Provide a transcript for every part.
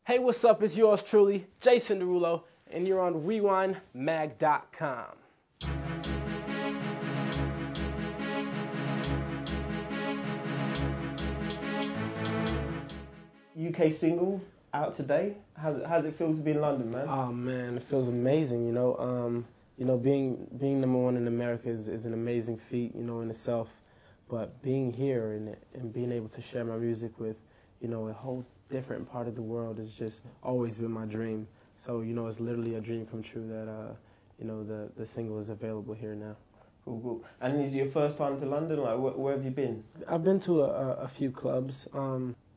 Hey, what's up? It's yours truly, Jason Derulo, and you're on RewindMag.com. UK single out today. How's it feel to be in London, man? Oh man, it feels amazing. Being number one in America is an amazing feat, in itself. But being here and being able to share my music with, a whole different part of the world has just always been my dream. So, it's literally a dream come true that, the single is available here now. Cool. And is it your first time to London? Like, where have you been? I've been to a few clubs.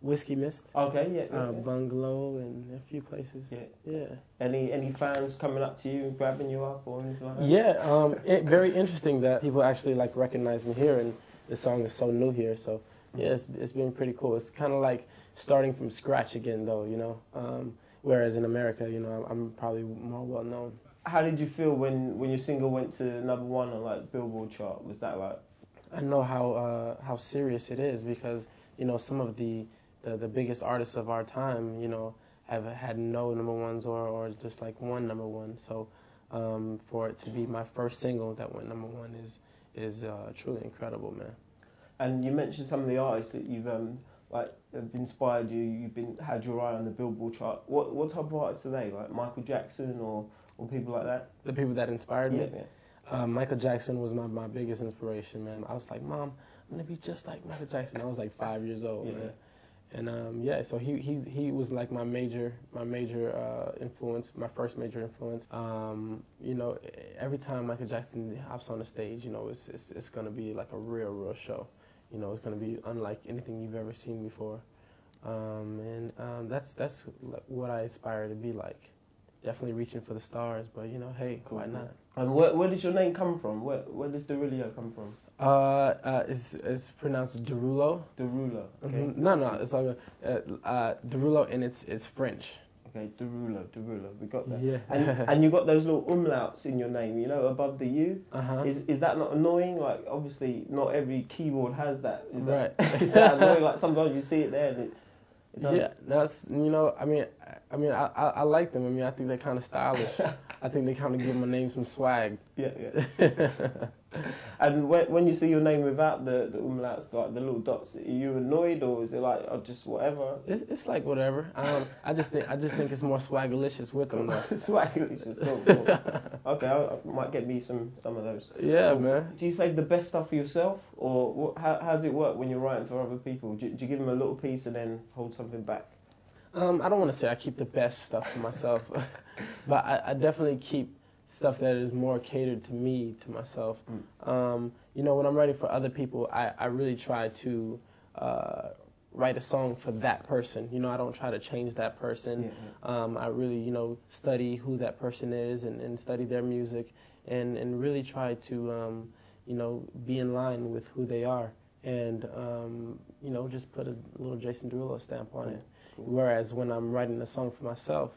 Whiskey Mist. Okay, yeah. Bungalow and a few places. Yeah. Any fans coming up to you, grabbing you up or anything like that? Yeah. Very interesting that people actually recognize me here, and the song is so new here. So yeah, it's been pretty cool. It's kind of like starting from scratch again, though. Whereas in America, I'm probably more well known. How did you feel when your single went to #1 on Billboard chart? Was that like? I know how serious it is because some of the biggest artists of our time, have had no #1s or just one #1. So for it to be my first single that went #1 is truly incredible, man. And you mentioned some of the artists that you've have inspired you. You've had your eye on the Billboard chart. What type of artists are they? Like Michael Jackson or people like that? The people that inspired me. Yeah. Michael Jackson was my biggest inspiration, man. I was like, Mom, I'm gonna be just like Michael Jackson. I was like 5 years old, man. And so he was like my major influence, my first major influence. Every time Michael Jackson hops on the stage, it's gonna be like a real show. It's gonna be unlike anything you've ever seen before. That's what I aspire to be like. Definitely reaching for the stars, but hey, cool. Why not? And where does your name come from? Where does Derulo come from? It's pronounced Derulo. Derulo. Okay. Mm-hmm. No, it's like Derulo, and it's French. Okay, Derulo. We got that. Yeah. And you got those little umlauts in your name, above the U. Is that not annoying? Like, obviously, not every keyboard has that. Right. Is that annoying? Like, sometimes you see it there and it yeah, that's I like them. I think they're kind of stylish. I think they kind of give my name some swag. Yeah. And when you see your name without the umlauts, like the little dots, are you annoyed or is it like just whatever? It's like whatever. I just think it's more swagalicious with them though. Swagalicious. Cool. Okay, I might get me some of those. Yeah, man. Do you save the best stuff for yourself, or how does it work when you're writing for other people? Do you give them a little piece and then hold something back? I don't want to say I keep the best stuff for myself, but I definitely keep stuff that is more catered to me, to myself. When I'm writing for other people, I really try to write a song for that person. I don't try to change that person. I really, study who that person is and study their music and really try to, be in line with who they are and, just put a little Jason Derulo stamp on it. Cool. Whereas when I'm writing a song for myself,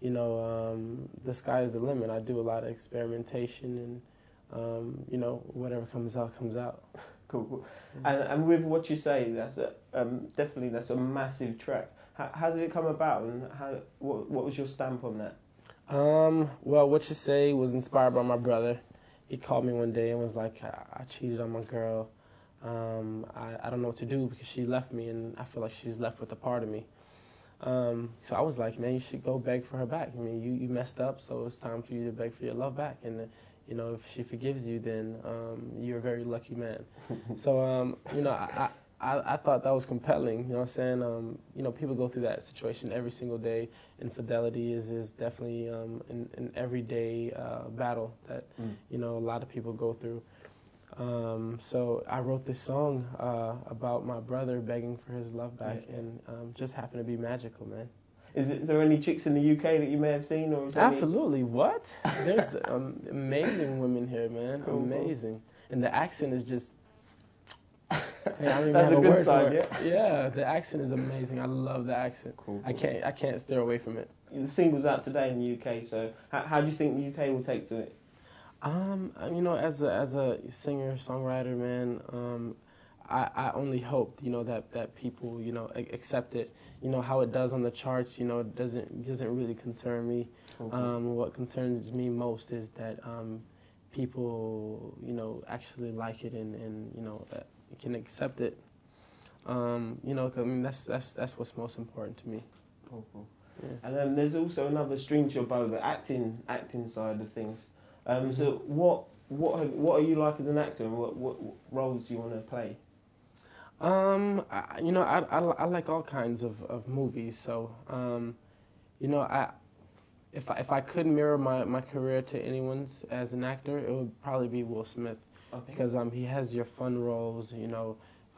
the sky is the limit. I do a lot of experimentation and, whatever comes out, comes out. Cool. And with What You Say, that's that's a massive track. How did it come about and what was your stamp on that? Well, What You Say was inspired by my brother. He called me one day and was like, I cheated on my girl. I don't know what to do because she left me and I feel like she's left with a part of me. So I was like, man, you should go beg for her back. You messed up, so it's time for you to beg for your love back. And, if she forgives you, then you're a very lucky man. So, I thought that was compelling. You know what I'm saying? People go through that situation every single day. Infidelity is definitely an everyday battle that, a lot of people go through. So I wrote this song about my brother begging for his love back, and just happened to be magical, man. Is there any chicks in the UK that you may have seen? Or Absolutely. What? There's amazing women here, man. Cool, amazing. And the accent is just... That's a good sign, yeah? Yeah, the accent is amazing. I love the accent. Cool. I can't steer away from it. The single's out today in the UK, so how do you think the UK will take to it? As a singer-songwriter, man, I only hope, that people, accept it how it does on the charts, doesn't really concern me. What concerns me most is that people, actually like it and can accept it. I mean, that's what's most important to me. Cool. Yeah. And then there's also another string to your bow, the acting side of things. So what are you like as an actor, and what roles do you want to play? I like all kinds of movies. So, if I could mirror my career to anyone's as an actor, it would probably be Will Smith. Okay. Because he has your fun roles, in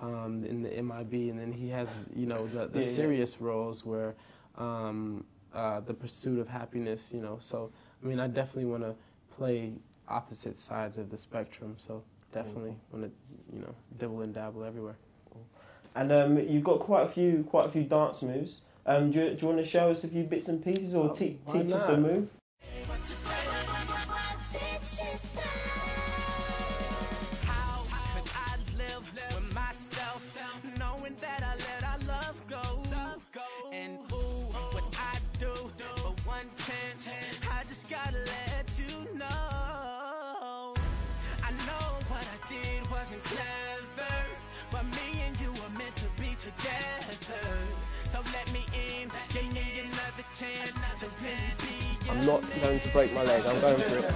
the MIB, and then he has the serious roles where the pursuit of happiness. So I mean, I definitely want to play opposite sides of the spectrum. So definitely want to dibble and dabble everywhere. And you've got quite a few dance moves. Do you want to show us a few bits and pieces, or teach us a move? How could I live with myself, knowing that I let our love go? And ooh, what I do for 1 chance, I just gotta let you know. I know what I did wasn't clever, but me and you were meant to be together. So let me in, give me another chance to really be. I'm not going to break my leg. I'm going for it.